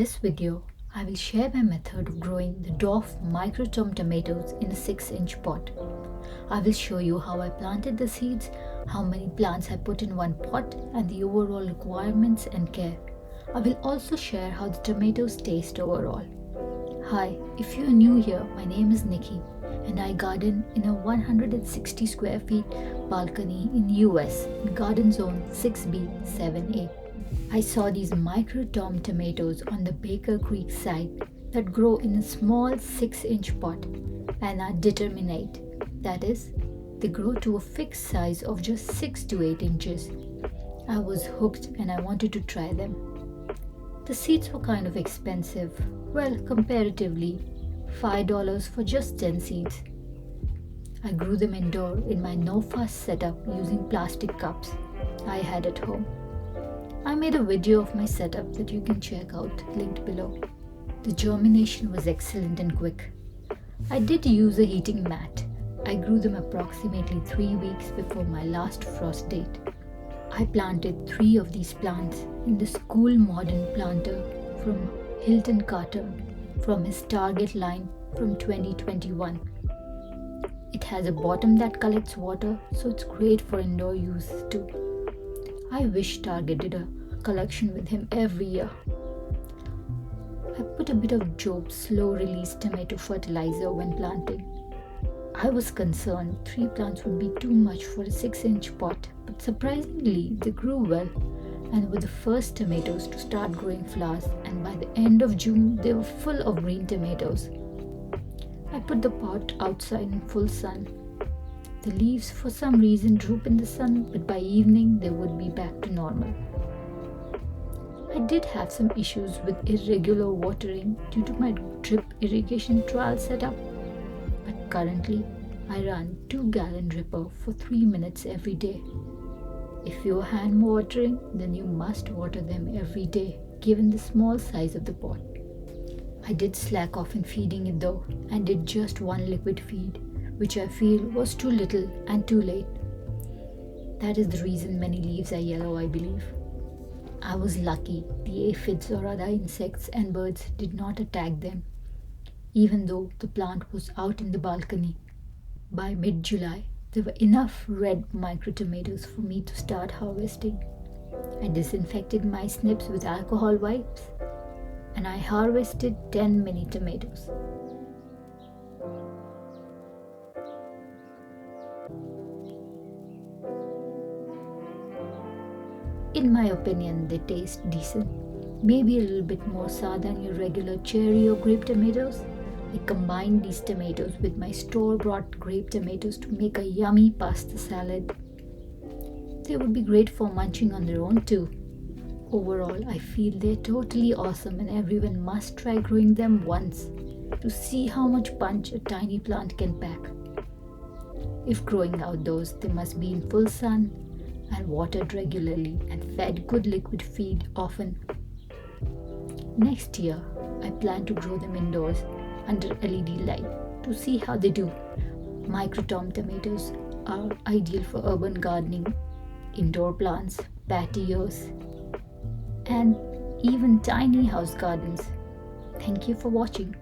this video, I will share my method of growing the dwarf MicroTom tomatoes in a 6-inch pot. I will show you how I planted the seeds, how many plants I put in one pot, and the overall requirements and care. I will also share how the tomatoes taste overall. Hi, if you are new here, my name is Nikki and I garden in a 160 square feet balcony in US in Garden Zone 6B 7A. I saw these MicroTom tomatoes on the Baker Creek site that grow in a small 6-inch pot and are determinate. That is, they grow to a fixed size of just 6 to 8 inches. I was hooked and I wanted to try them. The seeds were kind of expensive, well, comparatively, $5 for just 10 seeds. I grew them indoor in my no-fuss setup using plastic cups I had at home. I made a video of my setup that you can check out, linked below. The germination was excellent and quick. I did use a heating mat. I grew them approximately 3 weeks before my last frost date. I planted 3 of these plants in the School Modern Planter from Hilton Carter from his Target line from 2021. It has a bottom that collects water, so it's great for indoor use too. I wish Target did a collection with him every year. I put a bit of Job's slow-release tomato fertilizer when planting. I was concerned 3 plants would be too much for a 6-inch pot, but surprisingly they grew well and were the first tomatoes to start growing flowers, and by the end of June they were full of green tomatoes. I put the pot outside in full sun. The leaves for some reason droop in the sun, but by evening they would be back to normal. I did have some issues with irregular watering due to my drip irrigation trial setup, but currently I run 2-gallon dripper for 3 minutes every day. If you're hand watering, then you must water them every day given the small size of the pot. I did slack off in feeding it though and did just 1 liquid feed, which I feel was too little and too late. That is the reason many leaves are yellow, I believe. I was lucky the aphids or other insects and birds did not attack them, even though the plant was out in the balcony. By mid-July, there were enough red microtomatoes for me to start harvesting. I disinfected my snips with alcohol wipes and I harvested 10 mini tomatoes. In my opinion, they taste decent. Maybe a little bit more sour than your regular cherry or grape tomatoes. I combined these tomatoes with my store-bought grape tomatoes to make a yummy pasta salad. They would be great for munching on their own too. Overall, I feel they're totally awesome and everyone must try growing them once to see how much punch a tiny plant can pack. If growing outdoors, they must be in full sun and watered regularly and fed good liquid feed often. Next year, I plan to grow them indoors under LED light to see how they do. MicroTom tomatoes are ideal for urban gardening, indoor plants, patios, and even tiny house gardens. Thank you for watching.